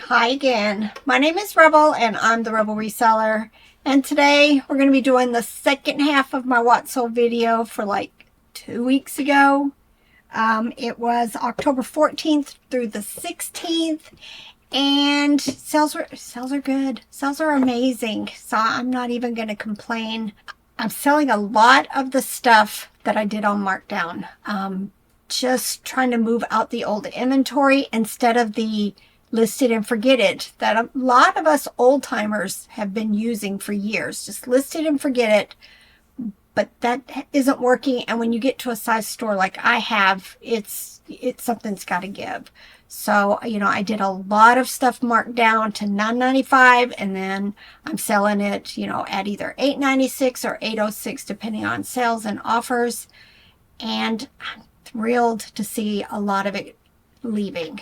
Hi again. My name is Rebel and I'm the Rebel Reseller. And today we're going to be doing the second half of my What Sold video for like 2 weeks ago. It was October 14th through the 16th. And sales are good. Sales are amazing. So I'm not even going to complain. I'm selling a lot of the stuff that I did on markdown. Just trying to move out the old inventory instead of the listed and forget it that a lot of us old timers have been using for years. Just listed and forget it, but that isn't working. And when you get to a size store like I have, it's something's got to give. So I did a lot of stuff marked down to $9.95, and then I'm selling it at either $8.96 or $8.06 depending on sales and offers. And I'm thrilled to see a lot of it leaving.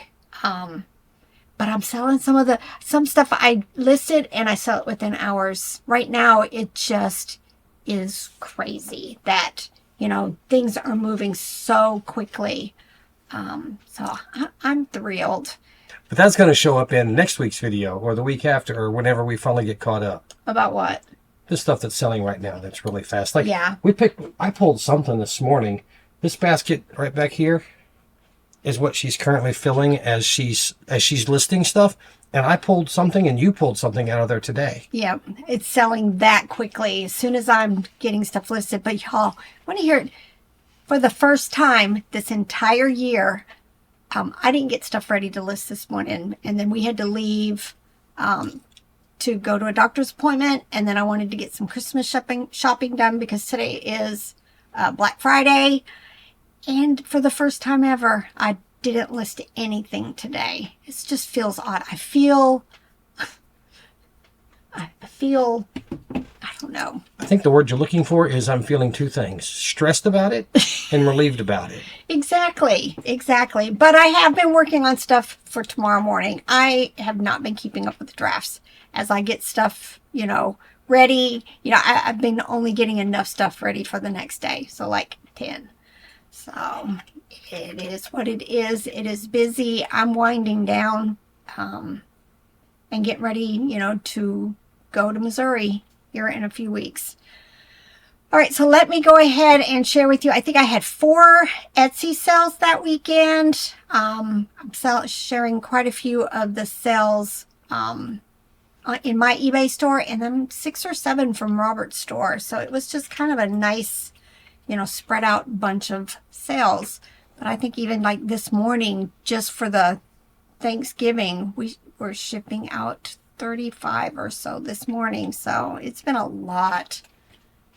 But I'm selling some stuff I listed and I sell it within hours. Right now, it just is crazy that, things are moving so quickly. So I'm thrilled. But that's going to show up in next week's video or the week after or whenever we finally get caught up. About what? The stuff that's selling right now that's really fast. Like, yeah. I pulled something this morning. This basket right back here is what she's currently filling as she's listing stuff, and I pulled something and you pulled something out of there today. Yeah, it's selling that quickly as soon as I'm getting stuff listed. But y'all want to hear it? For the first time this entire year, I didn't get stuff ready to list this morning, and then we had to leave to go to a doctor's appointment, and then I wanted to get some Christmas shopping done because today is Black Friday. And for the first time ever, I didn't list anything today. It just feels odd. I feel, I don't know. I think the word you're looking for is I'm feeling two things. Stressed about it and relieved about it. Exactly. But I have been working on stuff for tomorrow morning. I have not been keeping up with the drafts. As I get stuff, ready, I've been only getting enough stuff ready for the next day. So like 10. So it is what it is. It is busy. I'm winding down and getting ready, to go to Missouri here in a few weeks. All right, so let me go ahead and share with you. I think I had 4 Etsy sales that weekend. I'm sharing quite a few of the sales in my eBay store, and then 6 or 7 from Robert's store. So it was just kind of a nice, spread out bunch of sales. But I think even like this morning, just for the Thanksgiving, we were shipping out 35 or so this morning. So it's been a lot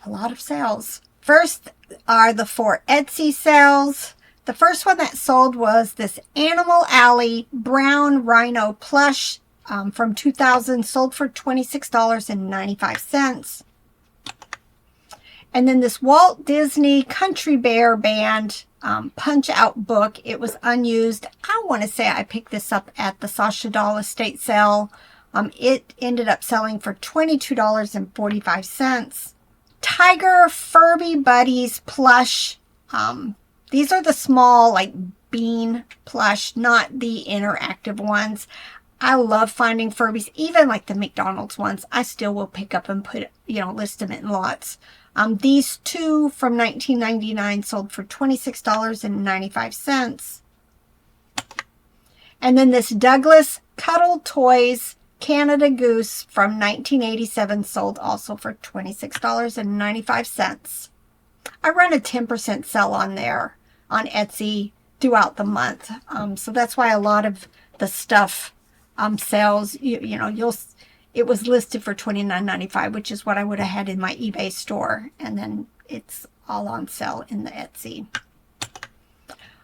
of sales. First are the 4 Etsy sales. The first one that sold was this Animal Alley Brown Rhino plush from 2000, sold for $26.95. And then this Walt Disney Country Bear Band Punch Out book. It was unused. I want to say I picked this up at the Sasha Doll estate sale. It ended up selling for $22.45. Tiger Furby Buddies plush. These are the small like bean plush, not the interactive ones. I love finding Furbies, even like the McDonald's ones. I still will pick up and put, list them in lots. These 2 from 1999 sold for $26.95. And then this Douglas Cuddle Toys Canada Goose from 1987 sold also for $26.95. I run a 10% sell on there on Etsy throughout the month. So that's why a lot of the stuff sales, it was listed for $29.95, which is what I would have had in my eBay store. And then it's all on sale in the Etsy.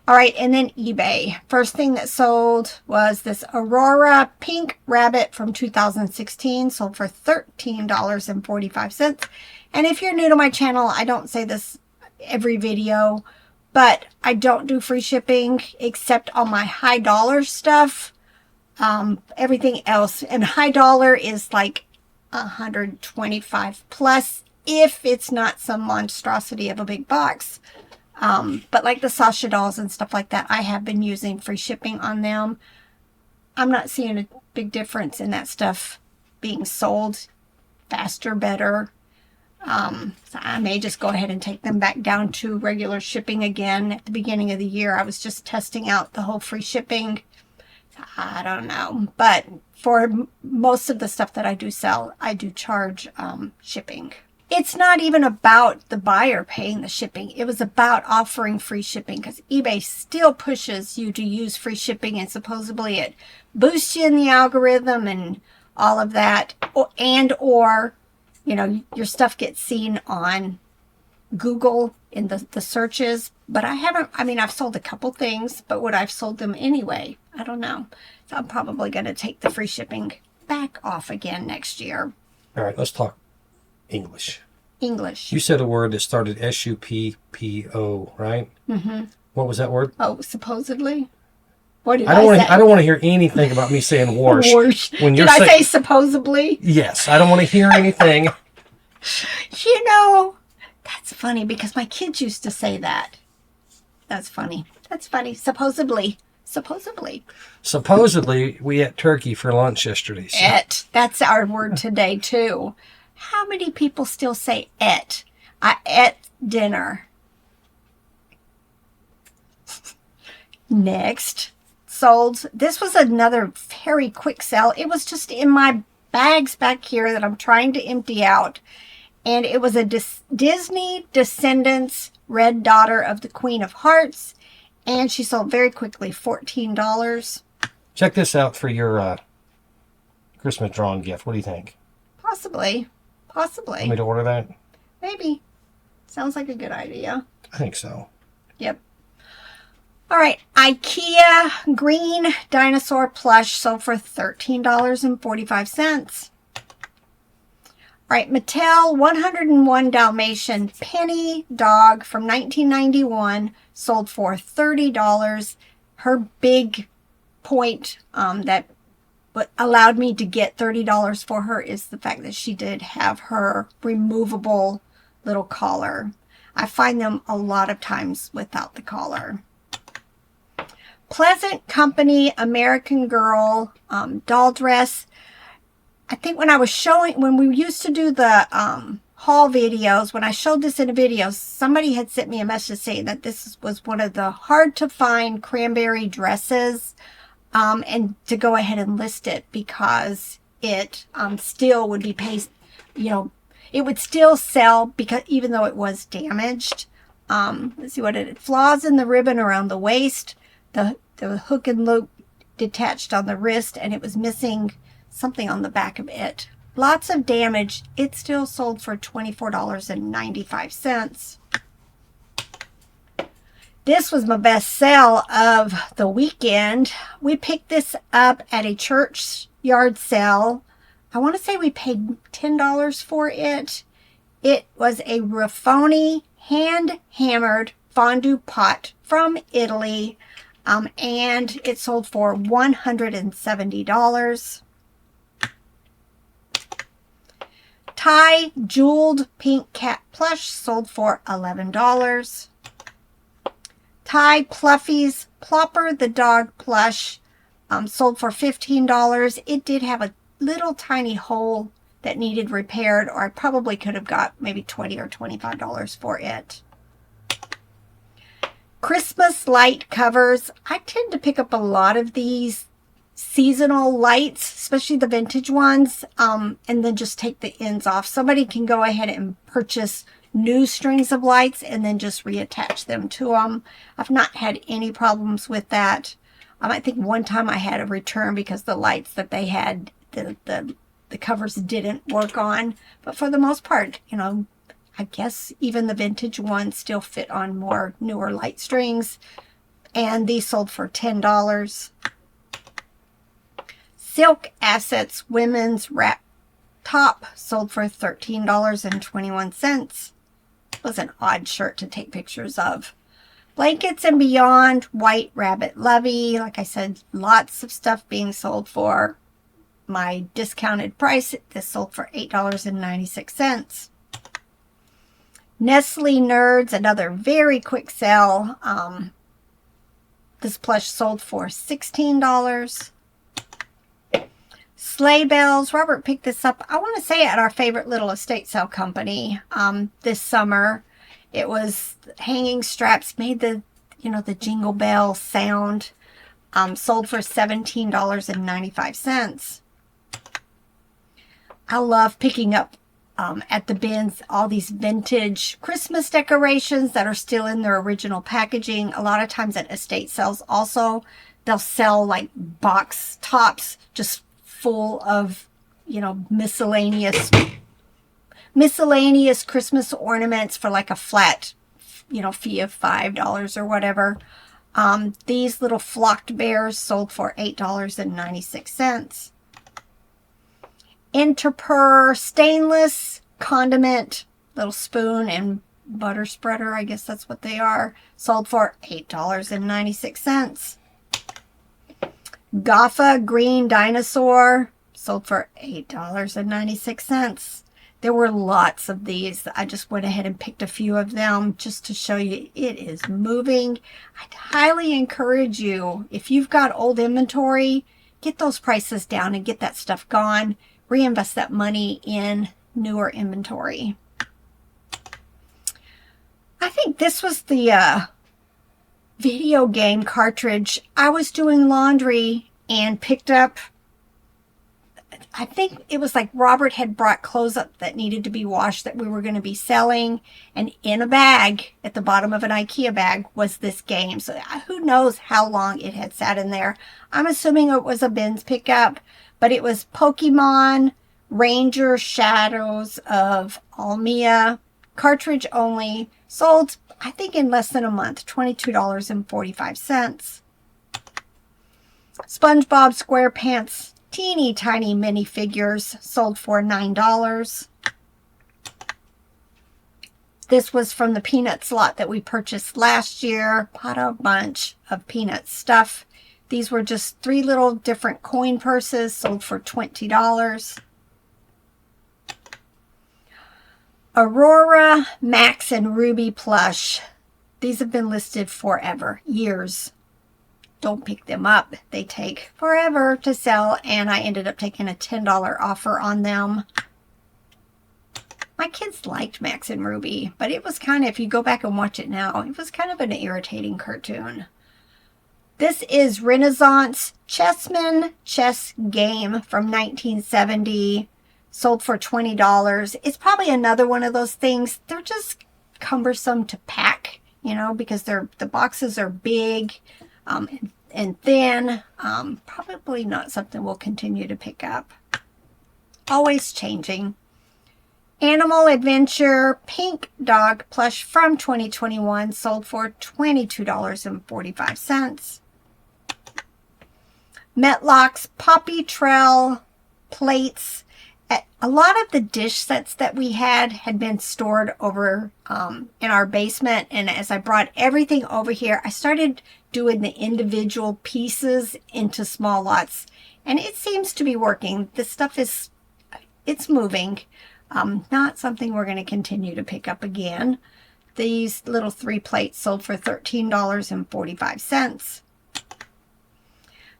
All right, and then eBay. First thing that sold was this Aurora Pink Rabbit from 2016, sold for $13.45. And if you're new to my channel, I don't say this every video, but I don't do free shipping except on my high dollar stuff. Everything else, and high dollar is like 125 plus if it's not some monstrosity of a big box. But like the Sasha dolls and stuff like that, I have been using free shipping on them. I'm not seeing a big difference in that stuff being sold faster, better. So I may just go ahead and take them back down to regular shipping again. At the beginning of the year, I was just testing out the whole free shipping. I don't know. But for most of the stuff that I do sell, I do charge shipping. It's not even about the buyer paying the shipping. It was about offering free shipping because eBay still pushes you to use free shipping, and supposedly it boosts you in the algorithm and all of that. Or you know, your stuff gets seen on Google in the searches. But I've sold a couple things, but would I've sold them anyway? I don't know. So I'm probably going to take the free shipping back off again next year. All right, let's talk English. English. You said a word that started S-U-P-P-O, right? Mm-hmm. What was that word? Oh, supposedly? What did I don't want to hear anything about me saying warsh. Warsh. When Did I say supposedly? Yes, I don't want to hear anything. You know, that's funny because my kids used to say that. That's funny. That's funny. Supposedly. Supposedly, we ate turkey for lunch yesterday. So. Et. That's our word today, too. How many people still say et? I ate dinner. Next. Sold. This was another very quick sell. It was just in my bags back here that I'm trying to empty out. And it was a Disney Descendants Red Daughter of the Queen of Hearts. And she sold very quickly, $14. Check this out for your Christmas drawing gift. What do you think? Possibly. Want me to order that? Maybe. Sounds like a good idea. I think so. Yep. All right. IKEA green dinosaur plush sold for $13.45. All right. Mattel 101 Dalmatian penny dog from 1991 sold for $30. Her big point that what allowed me to get $30 for her is the fact that she did have her removable little collar. I find them a lot of times without the collar. Pleasant Company American Girl doll dress. I think when we used to do the haul videos, when I showed this in a video, somebody had sent me a message saying that this was one of the hard to find cranberry dresses, and to go ahead and list it because it still would be it would still sell because even though it was damaged. Let's see what it is. Flaws in the ribbon around the waist. The hook and loop detached on the wrist, and it was missing something on the back of it. Lots of damage. It still sold for $24.95. This was my best sell of the weekend. We picked this up at a church yard sale. I want to say we paid $10 for it. It was a Raffoni hand-hammered fondue pot from Italy. And it sold for $170. Thai jeweled pink cat plush sold for $11. Thai Pluffies Plopper the dog plush sold for $15. It did have a little tiny hole that needed repaired, or I probably could have got maybe $20 or $25 for it. Christmas light covers. I tend to pick up a lot of these seasonal lights, especially the vintage ones, and then just take the ends off. Somebody can go ahead and purchase new strings of lights and then just reattach them to them. I've not had any problems with that. I think one time I had a return because the lights that they had, the covers didn't work on. But for the most part, I guess even the vintage ones still fit on more newer light strings. And these sold for $10. Silk Assets women's wrap top sold for $13.21. It was an odd shirt to take pictures of. Blankets and Beyond White Rabbit Lovey. Like I said, lots of stuff being sold for my discounted price. This sold for $8.96. Nestle Nerds, another very quick sale. This plush sold for $16. sleigh bells. Robert picked this up, I want to say, at our favorite little estate sale company this summer. It was hanging straps, made the, you know, the jingle bell sound. Sold for $17.95. I love picking up at the bins all these vintage Christmas decorations that are still in their original packaging. A lot of times at estate sales also, they'll sell like box tops just full of, you know, miscellaneous Christmas ornaments for like a flat, you know, fee of $5 or whatever. These little flocked bears sold for $8.96. Interper stainless condiment, little spoon and butter spreader, I guess that's what they are, sold for $8.96. Gaffa green dinosaur sold for $8.96. There were lots of these. I just went ahead and picked a few of them just to show you it is moving. I'd highly encourage you, if you've got old inventory, get those prices down and get that stuff gone. Reinvest that money in newer inventory. I think this was the video game cartridge. I was doing laundry and picked up, I think it was like Robert had brought clothes up that needed to be washed that we were going to be selling. And in a bag, at the bottom of an IKEA bag, was this game. So who knows how long it had sat in there. I'm assuming it was a bins pickup, but it was Pokemon Ranger Shadows of Almia, cartridge only, sold, I think, in less than a month, $22.45. SpongeBob SquarePants teeny tiny minifigures sold for $9. This was from the Peanuts lot that we purchased last year. Bought a bunch of Peanuts stuff. These were just 3 little different coin purses, sold for $20. Aurora, Max, and Ruby plush. These have been listed forever, years. Don't pick them up. They take forever to sell, and I ended up taking a $10 offer on them. My kids liked Max and Ruby, but it was kind of, if you go back and watch it now, it was kind of an irritating cartoon. This is Renaissance Chessman Chess Game from 1970, sold for $20. It's probably another one of those things. They're just cumbersome to pack, you know, because the boxes are big and thin. Probably not something we'll continue to pick up. Always changing. Animal Adventure Pink Dog Plush from 2021, sold for $22.45. Metlock's Poppy Trail plates. A lot of the dish sets that we had been stored over in our basement, and as I brought everything over here, I started doing the individual pieces into small lots, and it seems to be working. This stuff it's moving. Not something we're going to continue to pick up again. These little 3 plates sold for $13.45.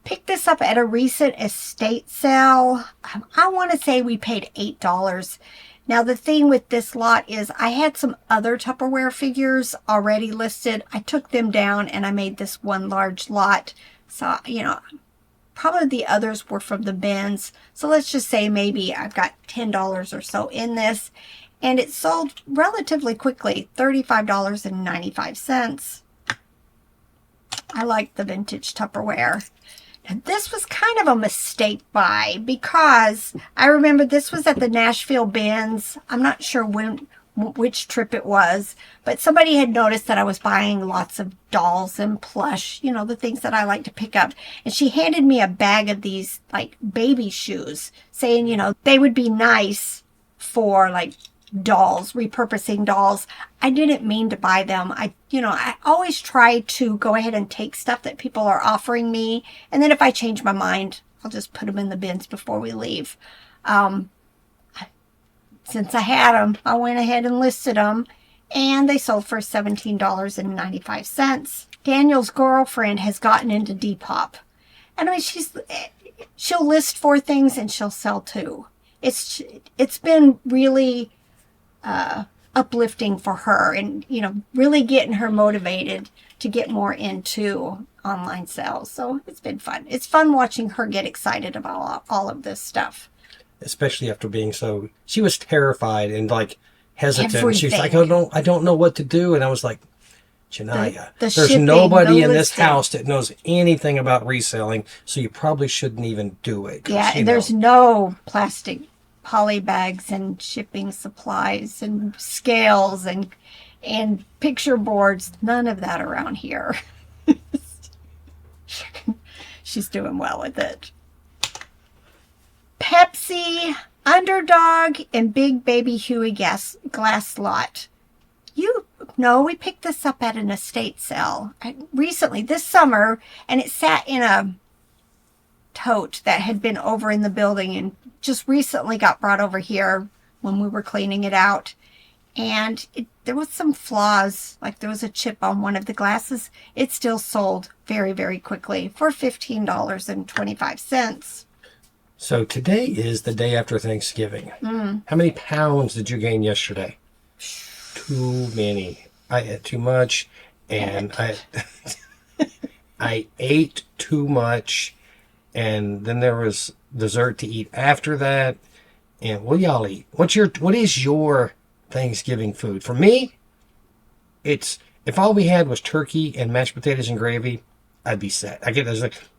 Picked this up at a recent estate sale. I want to say we paid $8. Now the thing with this lot is I had some other Tupperware figures already listed. I took them down and I made this one large lot. So, you know, probably the others were from the bins. So let's just say maybe I've got $10 or so in this. And it sold relatively quickly, $35.95. I like the vintage Tupperware. And this was kind of a mistake buy because I remember this was at the Nashville bins. I'm not sure which trip it was, but somebody had noticed that I was buying lots of dolls and plush, you know, the things that I like to pick up. And she handed me a bag of these like baby shoes, saying, you know, they would be nice for like dolls, repurposing dolls. I didn't mean to buy them. I always try to go ahead and take stuff that people are offering me, and then if I change my mind, I'll just put them in the bins before we leave. Since I had them, I went ahead and listed them, and they sold for $17.95. Daniel's girlfriend has gotten into Depop, and I mean, she'll list 4 things and she'll sell 2. It's been really uplifting for her, and really getting her motivated to get more into online sales. So it's been fun. It's fun watching her get excited about all of this stuff. Especially after being she was terrified and like hesitant. Everything. She's like, I don't know what to do. And I was like, Janaya, The there's shipping, nobody the in this listing. house that knows anything about reselling, so you probably shouldn't even do it. 'Cause, Yeah, and there's no plastic poly bags and shipping supplies and scales and picture boards. None of that around here. She's doing well with it. Pepsi, Underdog, and Big Baby Huey glass lot. We picked this up at an estate sale recently this summer, and it sat in a tote that had been over in the building and just recently got brought over here when we were cleaning it out. And there was some flaws, like there was a chip on one of the glasses. It still sold very, very quickly for $15.25. So today is the day after Thanksgiving. How many pounds did you gain yesterday? Too many. I ate too much, and I ate too much, and then there was dessert to eat after that. And what do y'all eat? What is your Thanksgiving food? For me, it's if all we had was turkey and mashed potatoes and gravy, I'd be set.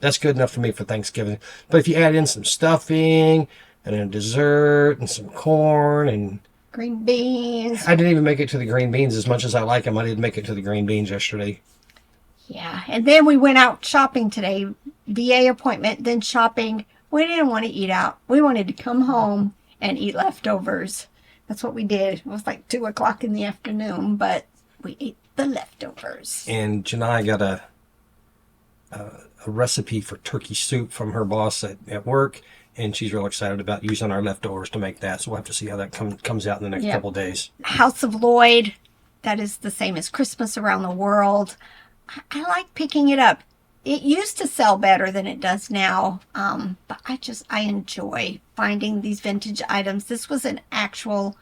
That's good enough for me for Thanksgiving. But if you add in some stuffing and a dessert and some corn and Green beans. I didn't even make it to the green beans as much as I like them. I didn't make it to the green beans yesterday. Yeah, and then we went out shopping today. VA appointment, then shopping. We didn't want to eat out. We wanted to come home and eat leftovers. That's what we did. It was like 2 o'clock in the afternoon, but we ate the leftovers. And Janai got a recipe for turkey soup from her boss at work, and she's real excited about using our leftovers to make that. So we'll have to see how that comes out in the next couple days. House of Lloyd, that is the same as Christmas Around the World. I like picking it up. It used to sell better than it does now, but I enjoy finding these vintage items. This was an actual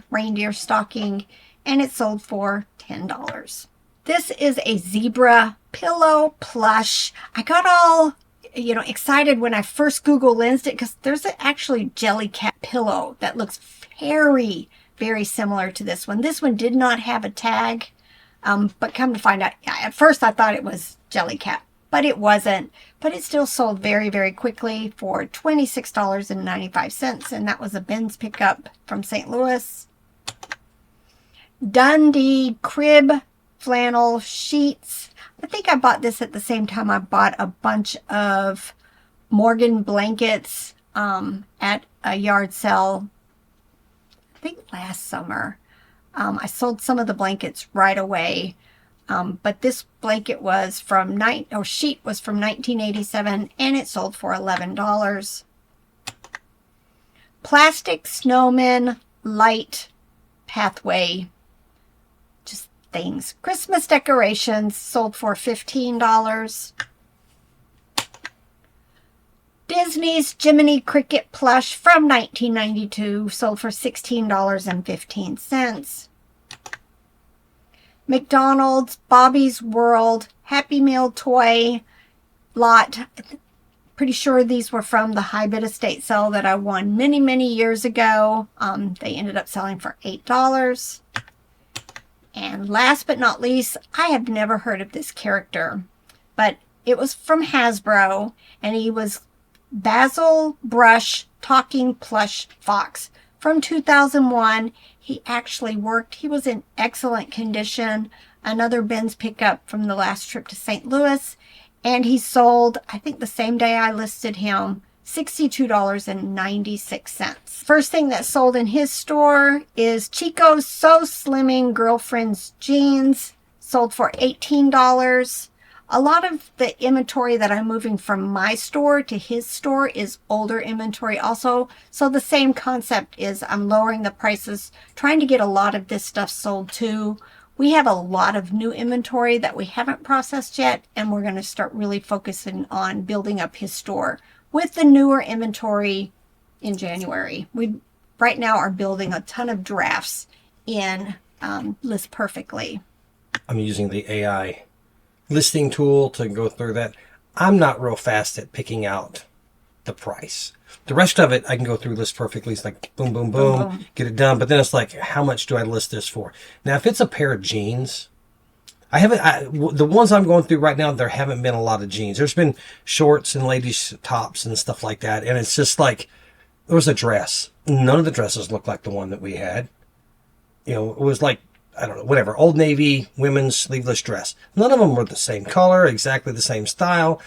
reindeer stocking, and it sold for $10. This is a zebra pillow plush. I got all excited when I first Google lensed it because there's actually Jellycat pillow that looks very, very similar to this one. This one did not have a tag, but come to find out, at first I thought it was Jellycat, but it wasn't. But it still sold very, very quickly for $26.95, and that was a Ben's pickup from St. Louis. Dundee crib flannel sheets. I think I bought this at the same time I bought a bunch of Morgan blankets at a yard sale, I think last summer. I sold some of the blankets right away, but this blanket was sheet was from 1987, and it sold for $11. Plastic snowman light pathway things. Christmas decorations sold for $15. Disney's Jiminy Cricket plush from 1992 sold for $16.15. McDonald's Bobby's World Happy Meal toy lot. Pretty sure these were from the high bid estate sale that I won many, many years ago. They ended up selling for $8. And last but not least, I have never heard of this character, but it was from Hasbro, and he was Basil Brush Talking Plush Fox from 2001. He actually worked. He was in excellent condition. Another Ben's pickup from the last trip to St. Louis, and he sold, I think the same day I listed him, $62.96. First thing that sold in his store is Chico's So Slimming Girlfriend's Jeans, sold for $18. A lot of the inventory that I'm moving from my store to his store is older inventory also. So the same concept is I'm lowering the prices, trying to get a lot of this stuff sold too. We have a lot of new inventory that we haven't processed yet, and we're going to start really focusing on building up his store with the newer inventory in January. We right now are building a ton of drafts in List Perfectly. I'm using the AI listing tool to go through that. I'm not real fast at picking out the price. The rest of it, I can go through List Perfectly. It's like boom, boom, boom, Boom, boom. get it done. But then it's like, how much do I list this for? Now, if it's a pair of jeans, the ones I'm going through right now, there haven't been a lot of jeans. There's been shorts and ladies' tops and stuff like that. And it's just like, there was a dress. None of the dresses looked like the one that we had. You know, it was like, I don't know, whatever, Old Navy women's sleeveless dress. None of them were the same color, exactly the same style.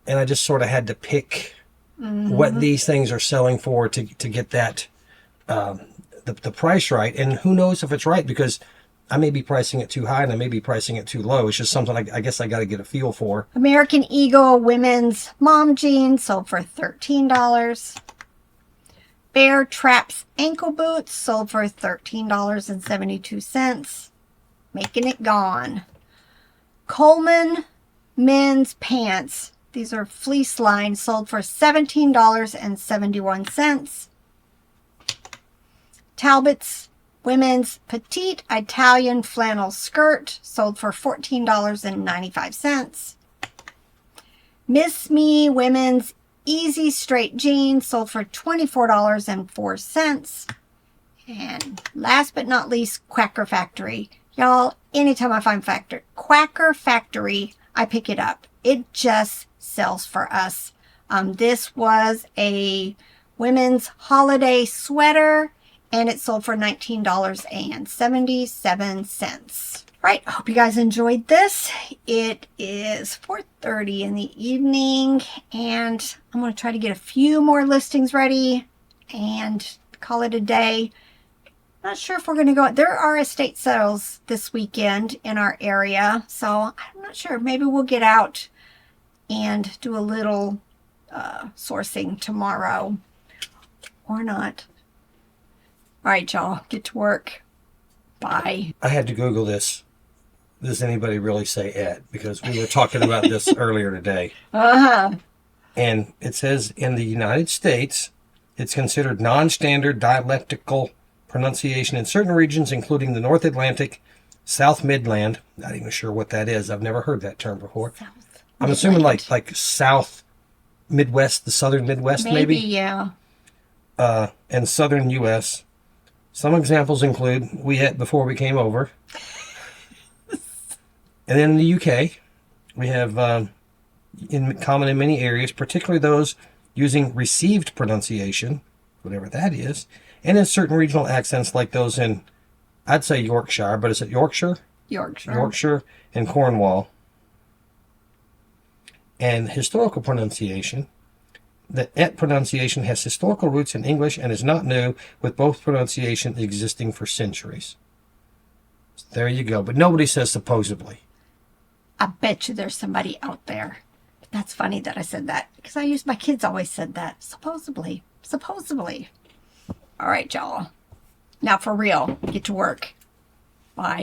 And I just sort of had to pick what these things are selling for to get that, the price right. And who knows if it's right, because I may be pricing it too high and I may be pricing it too low. It's just something I guess I got to get a feel for. American Eagle women's mom jeans sold for $13. Bear Traps ankle boots sold for $13.72. Making it gone. Coleman men's pants. These are fleece lined, sold for $17.71. Talbot's women's petite Italian flannel skirt sold for $14.95. Miss Me women's easy straight jeans sold for $24.04. And last but not least, Quacker Factory. Y'all, anytime I find Quacker Factory, I pick it up. It just sells for us. This was a women's holiday sweater, and it sold for $19.77. Right, I hope you guys enjoyed this. It is 4:30 in the evening, and I'm going to try to get a few more listings ready and call it a day. Not sure if we're going to go. There are estate sales this weekend in our area, so I'm not sure. Maybe we'll get out and do a little sourcing tomorrow or not. All right, y'all, get to work. Bye. I had to Google this. Does anybody really say Ed? Because we were talking about this earlier today. And it says in the United States, it's considered non-standard dialectical pronunciation in certain regions, including the North Atlantic, South Midland. Not even sure what that is. I've never heard that term before. I'm assuming like South Midwest, the Southern Midwest, maybe? Yeah. And Southern U.S. Some examples include we had before we came over. And then in the UK, we have in common in many areas, particularly those using received pronunciation, whatever that is, and in certain regional accents like those in, I'd say Yorkshire, but is it Yorkshire? Yorkshire. Yorkshire and Cornwall. And historical pronunciation. The et pronunciation has historical roots in English and is not new, with both pronunciations existing for centuries. So there you go. But nobody says supposedly. I bet you there's somebody out there. That's funny that I said that, because my kids always said that. Supposedly. Supposedly. All right, y'all. Now for real, get to work. Bye.